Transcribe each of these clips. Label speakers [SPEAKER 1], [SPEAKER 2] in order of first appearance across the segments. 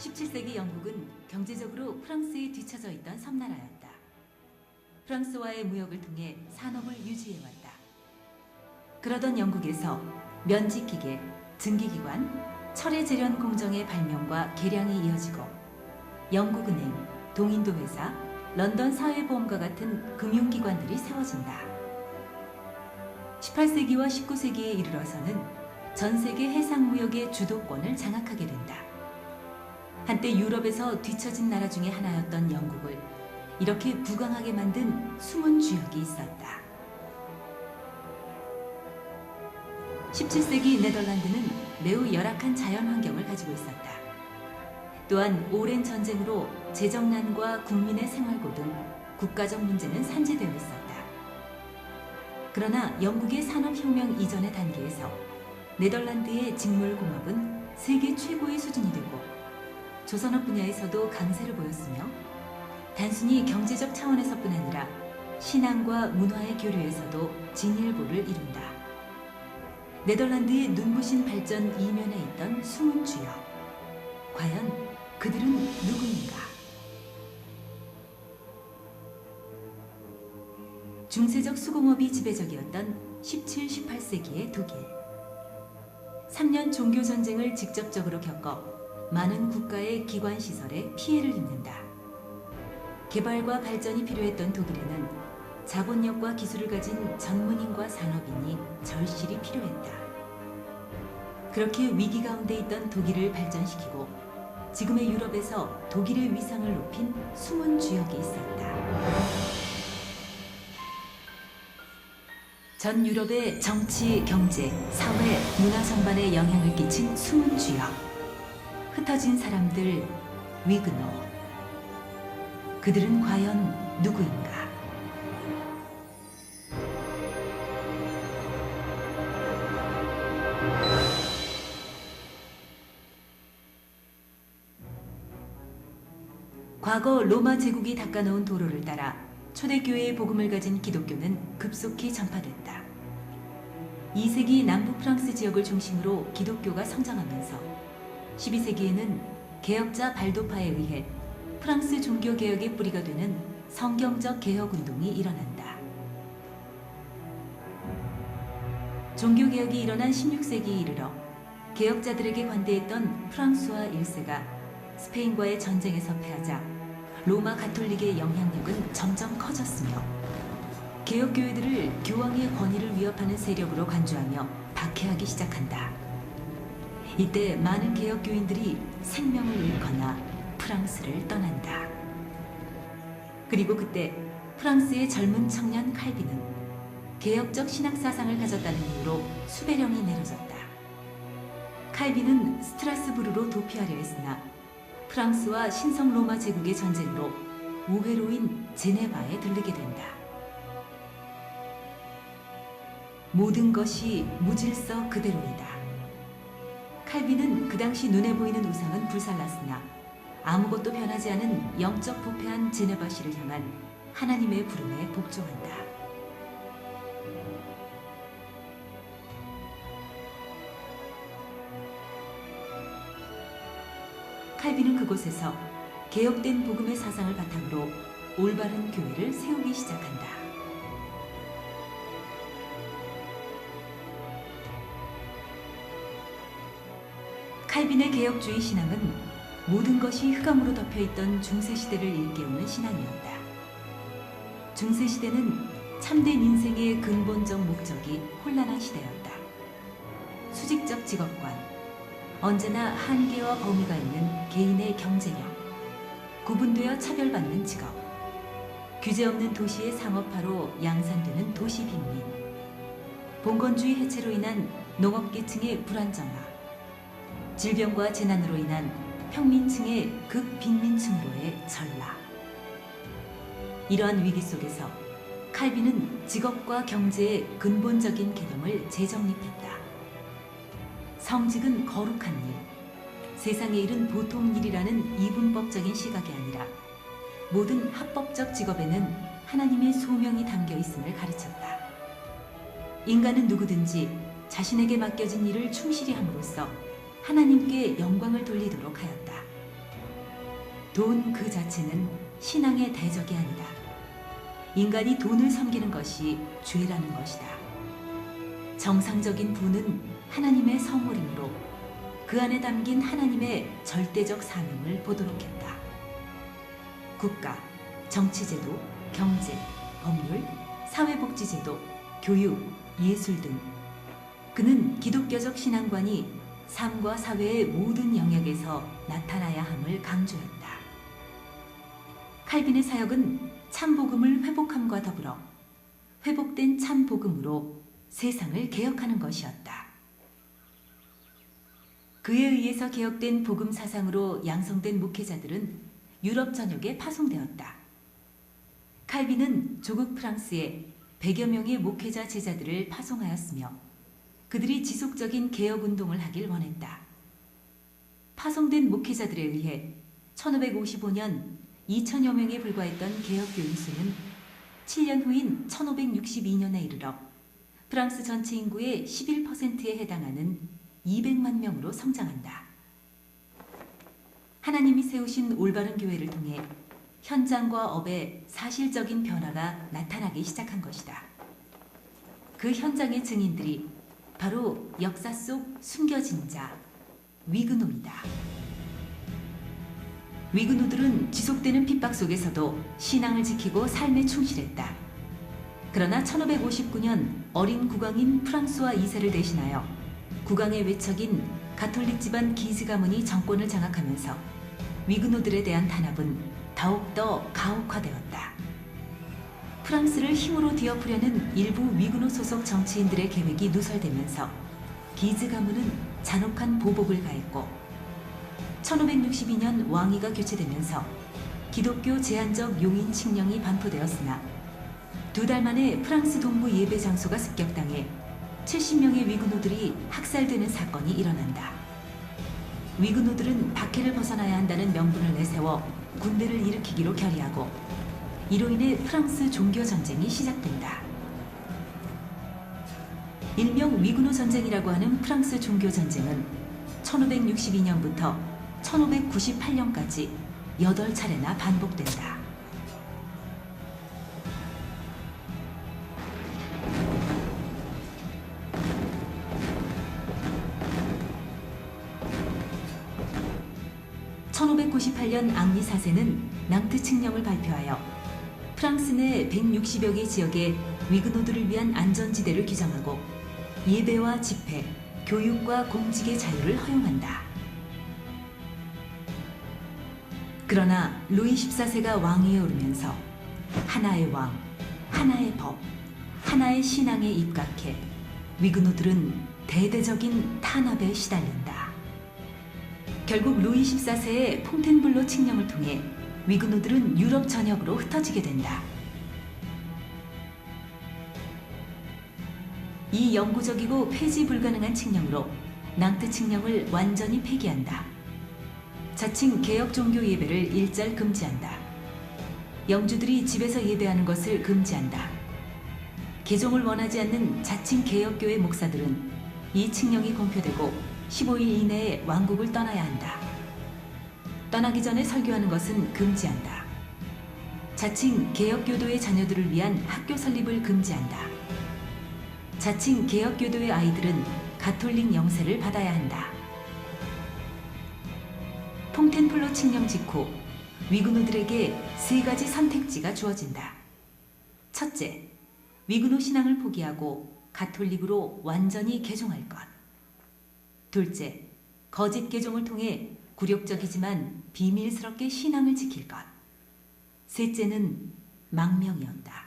[SPEAKER 1] 17세기 영국은 경제적으로 프랑스에 뒤처져 있던 섬나라였다. 프랑스와의 무역을 통해 산업을 유지해왔다. 그러던 영국에서 면직기계, 증기기관, 철의 재련 공정의 발명과 개량이 이어지고 영국은행, 동인도회사, 런던 사회보험과 같은 금융기관들이 세워진다. 18세기와 19세기에 이르러서는 전 세계 해상무역의 주도권을 장악하게 된다. 한때 유럽에서 뒤처진 나라 중에 하나였던 영국을 이렇게 부강하게 만든 숨은 주역이 있었다. 17세기 네덜란드는 매우 열악한 자연 환경을 가지고 있었다. 또한 오랜 전쟁으로 재정난과 국민의 생활고 등 국가적 문제는 산재되어 있었다. 그러나 영국의 산업혁명 이전의 단계에서 네덜란드의 직물공업은 세계 최고의 수준이 되고 조선업 분야에서도 강세를 보였으며 단순히 경제적 차원에서뿐 아니라 신앙과 문화의 교류에서도 진일보를 이룬다. 네덜란드의 눈부신 발전 이면에 있던 숨은 주역. 과연 그들은 누구인가? 중세적 수공업이 지배적이었던 17, 18세기의 독일. 3년 종교전쟁을 직접적으로 겪어 많은 국가의 기관시설에 피해를 입는다. 개발과 발전이 필요했던 독일에는 자본력과 기술을 가진 전문인과 산업인이 절실히 필요했다. 그렇게 위기 가운데 있던 독일을 발전시키고 지금의 유럽에서 독일의 위상을 높인 숨은 주역이 있었다. 전 유럽의 정치, 경제, 사회, 문화 전반에 영향을 끼친 숨은 주역. 흩어진 사람들, 위그너. 그들은 과연 누구인가? 과거 로마 제국이 닦아놓은 도로를 따라 초대교회의 복음을 가진 기독교는 급속히 전파됐다. 2세기 남부 프랑스 지역을 중심으로 기독교가 성장하면서 12세기에는 개혁자 발도파에 의해 프랑스 종교개혁의 뿌리가 되는 성경적 개혁운동이 일어난다. 종교개혁이 일어난 16세기에 이르러 개혁자들에게 관대했던 프랑스와 1세가 스페인과의 전쟁에서 패하자 로마 가톨릭의 영향력은 점점 커졌으며 개혁교회들을 교황의 권위를 위협하는 세력으로 간주하며 박해하기 시작한다. 이때 많은 개혁교인들이 생명을 잃거나 프랑스를 떠난다. 그리고 그때 프랑스의 젊은 청년 칼빈은 개혁적 신학 사상을 가졌다는 이유로 수배령이 내려졌다. 칼빈은 스트라스부르로 도피하려 했으나 프랑스와 신성 로마 제국의 전쟁으로 우회로인 제네바에 들르게 된다. 모든 것이 무질서 그대로이다. 칼빈은 그 당시 눈에 보이는 우상은 불살랐으나 아무것도 변하지 않은 영적 부패한 제네바시를 향한 하나님의 부름에 복종한다. 칼빈은 그곳에서 개혁된 복음의 사상을 바탕으로 올바른 교회를 세우기 시작한다. 칼빈의 개혁주의 신앙은 모든 것이 흑암으로 덮여있던 중세시대를 일깨우는 신앙이었다. 중세시대는 참된 인생의 근본적 목적이 혼란한 시대였다. 수직적 직업관, 언제나 한계와 범위가 있는 개인의 경제력, 구분되어 차별받는 직업, 규제 없는 도시의 상업화로 양산되는 도시 빈민, 봉건주의 해체로 인한 농업계층의 불안정화, 질병과 재난으로 인한 평민층의 극빈민층으로의 전락. 이러한 위기 속에서 칼빈은 직업과 경제의 근본적인 개념을 재정립했다. 성직은 거룩한 일, 세상의 일은 보통 일이라는 이분법적인 시각이 아니라 모든 합법적 직업에는 하나님의 소명이 담겨 있음을 가르쳤다. 인간은 누구든지 자신에게 맡겨진 일을 충실히 함으로써 하나님께 영광을 돌리도록 하였다. 돈 그 자체는 신앙의 대적이 아니다. 인간이 돈을 섬기는 것이 죄라는 것이다. 정상적인 부는 하나님의 선물이므로 그 안에 담긴 하나님의 절대적 사명을 보도록 했다. 국가, 정치제도, 경제, 법률, 사회복지제도, 교육, 예술 등 그는 기독교적 신앙관이 삶과 사회의 모든 영역에서 나타나야 함을 강조했다. 칼빈의 사역은 참복음을 회복함과 더불어 회복된 참복음으로 세상을 개혁하는 것이었다. 그에 의해서 개혁된 복음 사상으로 양성된 목회자들은 유럽 전역에 파송되었다. 칼빈은 조국 프랑스에 100여 명의 목회자 제자들을 파송하였으며 그들이 지속적인 개혁운동을 하길 원했다. 파송된 목회자들에 의해 1555년 2천여 명에 불과했던 개혁교인 수는 7년 후인 1562년에 이르러 프랑스 전체 인구의 11%에 해당하는 200만 명으로 성장한다. 하나님이 세우신 올바른 교회를 통해 현장과 업에 사실적인 변화가 나타나기 시작한 것이다. 그 현장의 증인들이 바로 역사 속 숨겨진 자, 위그노이다. 위그노들은 지속되는 핍박 속에서도 신앙을 지키고 삶에 충실했다. 그러나 1559년 어린 국왕인 프랑스와 2세를 대신하여 국왕의 외척인 가톨릭 집안 기즈 가문이 정권을 장악하면서 위그노들에 대한 탄압은 더욱더 가혹화되었다. 프랑스를 힘으로 뒤엎으려는 일부 위그노 소속 정치인들의 계획이 누설되면서 기즈 가문은 잔혹한 보복을 가했고 1562년 왕위가 교체되면서 기독교 제한적 용인 칙령이 반포되었으나 2달 만에 프랑스 동부 예배 장소가 습격당해 70명의 위그노들이 학살되는 사건이 일어난다. 위그노들은 박해를 벗어나야 한다는 명분을 내세워 군대를 일으키기로 결의하고 이로 인해 프랑스 종교 전쟁이 시작된다. 일명 위그노 전쟁이라고 하는 프랑스 종교 전쟁은 1562년부터 1598년까지 8차례나 반복된다. (1598년) 앙리 4세는 낭트 칙령을 발표하여 프랑스 내 160여 개 지역에 위그노들을 위한 안전지대를 규정하고 예배와 집회, 교육과 공직의 자유를 허용한다. 그러나 루이 14세가 왕위에 오르면서 하나의 왕, 하나의 법, 하나의 신앙에 입각해 위그노들은 대대적인 탄압에 시달린다. 결국 루이 14세의 퐁텐블로 칙령을 통해 위그노들은 유럽 전역으로 흩어지게 된다. 이 영구적이고 폐지 불가능한 칙령으로 낭트 칙령을 완전히 폐기한다. 자칭 개혁 종교 예배를 일절 금지한다. 영주들이 집에서 예배하는 것을 금지한다. 개종을 원하지 않는 자칭 개혁교회 목사들은 이 칙령이 공표되고 15일 이내에 왕국을 떠나야 한다. 떠나기 전에 설교하는 것은 금지한다. 자칭 개혁교도의 자녀들을 위한 학교 설립을 금지한다. 자칭 개혁교도의 아이들은 가톨릭 영세를 받아야 한다. 퐁텐플로 칙령 직후 위그노들에게 3가지 선택지가 주어진다. 첫째, 위그노 신앙을 포기하고 가톨릭으로 완전히 개종할 것. 둘째, 거짓 개종을 통해 굴욕적이지만 비밀스럽게 신앙을 지킬 것. 셋째는 망명이었다.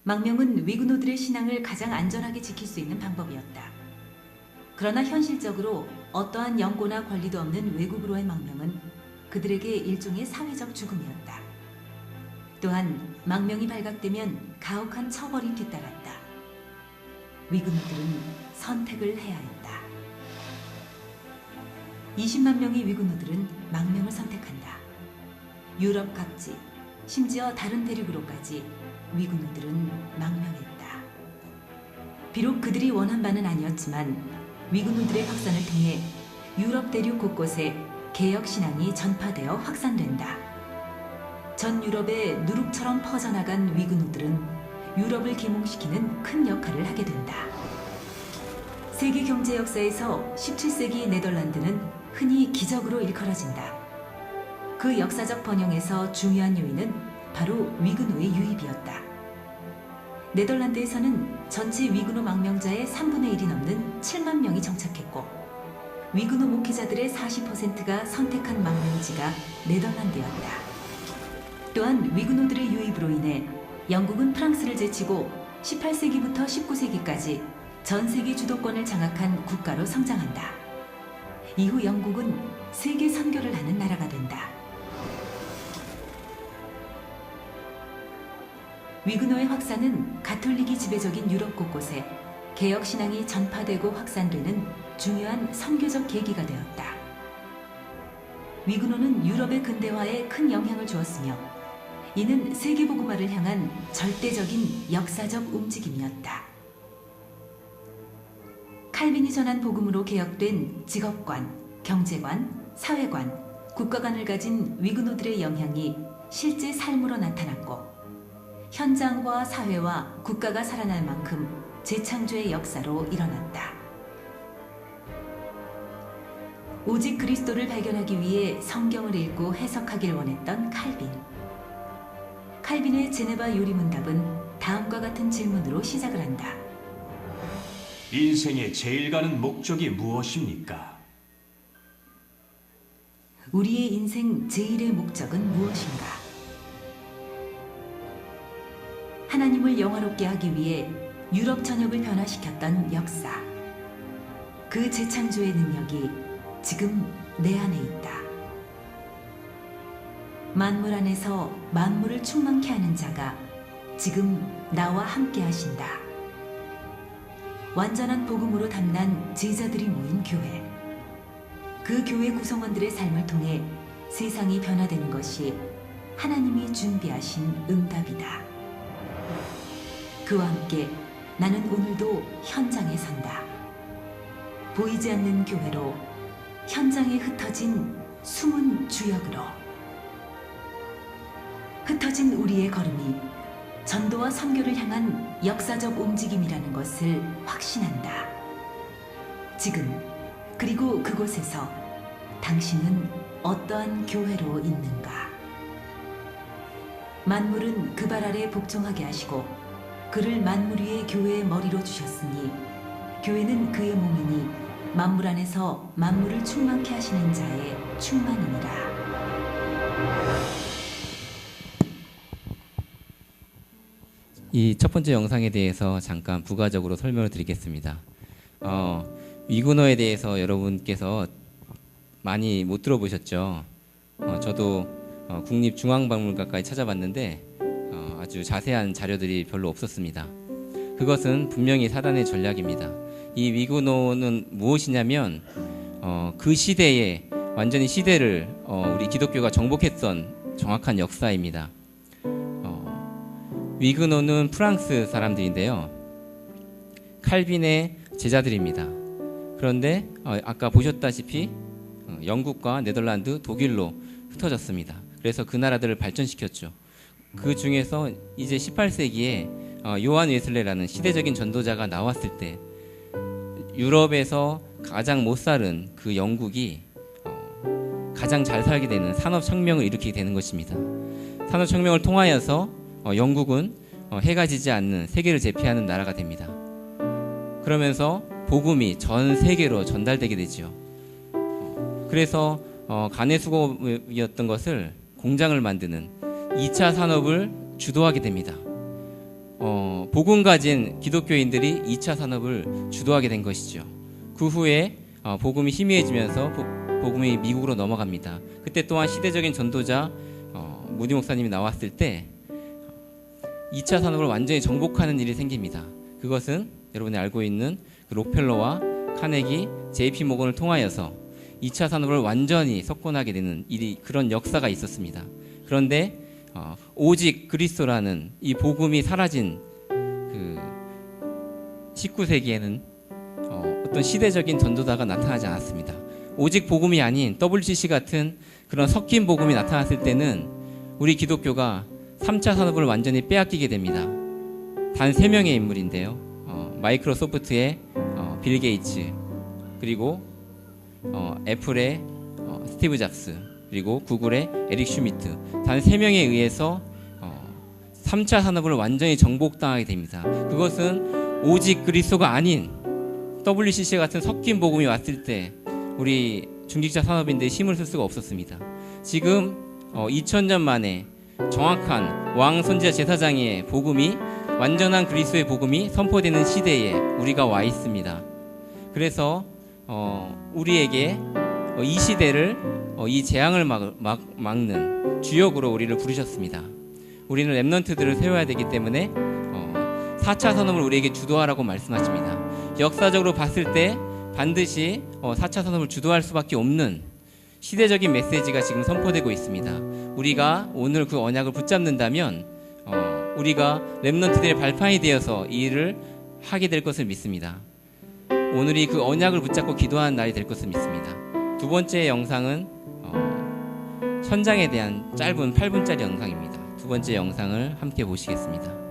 [SPEAKER 1] 망명은 위그노들의 신앙을 가장 안전하게 지킬 수 있는 방법이었다. 그러나 현실적으로 어떠한 연고나 권리도 없는 외국으로의 망명은 그들에게 일종의 사회적 죽음이었다. 또한 망명이 발각되면 가혹한 처벌이 뒤따랐다. 위그노들은 선택을 해야 했다. 20만 명의 위그노들은 망명을 선택한다. 유럽 각지, 심지어 다른 대륙으로까지 위그노들은 망명했다. 비록 그들이 원한 바는 아니었지만 위그노들의 확산을 통해 유럽 대륙 곳곳에 개혁 신앙이 전파되어 확산된다. 전 유럽에 누룩처럼 퍼져나간 위근호들은 유럽을 계몽시키는 큰 역할을 하게 된다. 세계 경제 역사에서 17세기 네덜란드는 흔히 기적으로 일컬어진다. 그 역사적 번영에서 중요한 요인은 바로 위근호의 유입이었다. 네덜란드에서는 전체 위근호 망명자의 3분의 1이 넘는 7만 명이 정착했고 위근호 목회자들의 40%가 선택한 망명지가 네덜란드였다. 또한 위근호들의 유입으로 인해 영국은 프랑스를 제치고 18세기부터 19세기까지 전 세계 주도권을 장악한 국가로 성장한다. 이후 영국은 세계 선교를 하는 나라가 된다. 위근호의 확산은 가톨릭이 지배적인 유럽 곳곳에 개혁 신앙이 전파되고 확산되는 중요한 선교적 계기가 되었다. 위근호는 유럽의 근대화에 큰 영향을 주었으며 이는 세계복음화를 향한 절대적인 역사적 움직임이었다. 칼빈이 전한 복음으로 개혁된 직업관, 경제관, 사회관, 국가관을 가진 위근호들의 영향이 실제 삶으로 나타났고 현장과 사회와 국가가 살아날 만큼 재창조의 역사로 일어났다. 오직 그리스도를 발견하기 위해 성경을 읽고 해석하길 원했던 칼빈. 칼빈의 제네바 요리문답은 다음과 같은 질문으로 시작을 한다.
[SPEAKER 2] 인생의 제일 가는 목적이 무엇입니까?
[SPEAKER 1] 우리의 인생 제일의 목적은 무엇인가? 하나님을 영화롭게 하기 위해 유럽 전역을 변화시켰던 역사. 그 재창조의 능력이 지금 내 안에 있다. 만물 안에서 만물을 충만케 하는 자가 지금 나와 함께 하신다. 완전한 복음으로 담난 제자들이 모인 교회. 그 교회 구성원들의 삶을 통해 세상이 변화되는 것이 하나님이 준비하신 응답이다. 그와 함께 나는 오늘도 현장에 선다. 보이지 않는 교회로, 현장에 흩어진 숨은 주역으로. 흩어진 우리의 걸음이 전도와 선교를 향한 역사적 움직임이라는 것을 확신한다. 지금 그리고 그곳에서 당신은 어떠한 교회로 있는가? 만물은 그 발 아래 복종하게 하시고 그를 만물 위의 교회의 머리로 주셨으니 교회는 그의 몸이니 만물 안에서 만물을 충만케 하시는 자의 충만이니라.
[SPEAKER 3] 이 첫 번째 영상에 대해서 잠깐 부가적으로 설명을 드리겠습니다. 위근호에 대해서 여러분께서 많이 못 들어보셨죠? 저도 국립중앙박물관까지 찾아봤는데 아주 자세한 자료들이 별로 없었습니다. 그것은 분명히 사단의 전략입니다. 이 위근호는 무엇이냐면 그 시대에 완전히 시대를 우리 기독교가 정복했던 정확한 역사입니다. 위근호는 프랑스 사람들인데요. 칼빈의 제자들입니다. 그런데 아까 보셨다시피 영국과 네덜란드, 독일로 흩어졌습니다. 그래서 그 나라들을 발전시켰죠. 그 중에서 이제 18세기에 요한 웨슬레라는 시대적인 전도자가 나왔을 때 유럽에서 가장 못 살은 그 영국이 가장 잘 살게 되는 산업혁명을 일으키게 되는 것입니다. 산업혁명을 통하여서 영국은 해가 지지 않는 세계를 제패하는 나라가 됩니다. 그러면서 복음이 전 세계로 전달되게 되죠. 그래서 간의 수공업이었던 것을 공장을 만드는 2차 산업을 주도하게 됩니다. 복음 가진 기독교인들이 2차 산업을 주도하게 된 것이죠. 그 후에 복음이 희미해지면서 복음이 미국으로 넘어갑니다. 그때 또한 시대적인 전도자 무디 목사님이 나왔을 때 2차 산업을 완전히 정복하는 일이 생깁니다. 그것은 여러분이 알고 있는 그 록펠러와 카네기, JP 모건을 통하여서 2차 산업을 완전히 석권하게 되는 일이, 그런 역사가 있었습니다. 그런데 오직 그리스도라는 이 복음이 사라진 그 19세기에는 어떤 시대적인 전도자가 나타나지 않았습니다. 오직 복음이 아닌 WCC 같은 그런 섞인 복음이 나타났을 때는 우리 기독교가 3차 산업을 완전히 빼앗기게 됩니다. 단 3명의 인물인데요. 마이크로소프트의 빌 게이츠, 그리고 애플의 스티브 잡스, 그리고 구글의 에릭 슈미트, 단 3명에 의해서 3차 산업을 완전히 정복당하게 됩니다. 그것은 오직 그리스도가 아닌 WCC 같은 섞인 복음이 왔을 때 우리 중직자 산업인들이 힘을 쓸 수가 없었습니다. 지금 2000년 만에 정확한 왕 선지자 제사장의 복음이, 완전한 그리스도의 복음이 선포되는 시대에 우리가 와 있습니다. 그래서 우리에게 이 시대를, 이 재앙을 막는 주역으로 우리를 부르셨습니다. 우리는 렘넌트들을 세워야 되기 때문에 4차 산업을 우리에게 주도하라고 말씀하십니다. 역사적으로 봤을 때 반드시 4차 산업을 주도할 수밖에 없는 시대적인 메시지가 지금 선포되고 있습니다. 우리가 오늘 그 언약을 붙잡는다면 우리가 렘넌트들의 발판이 되어서 이 일을 하게 될 것을 믿습니다. 오늘이 그 언약을 붙잡고 기도하는 날이 될 것을 믿습니다. 두 번째 영상은 현장에 대한 짧은 8분짜리 영상입니다. 두 번째 영상을 함께 보시겠습니다.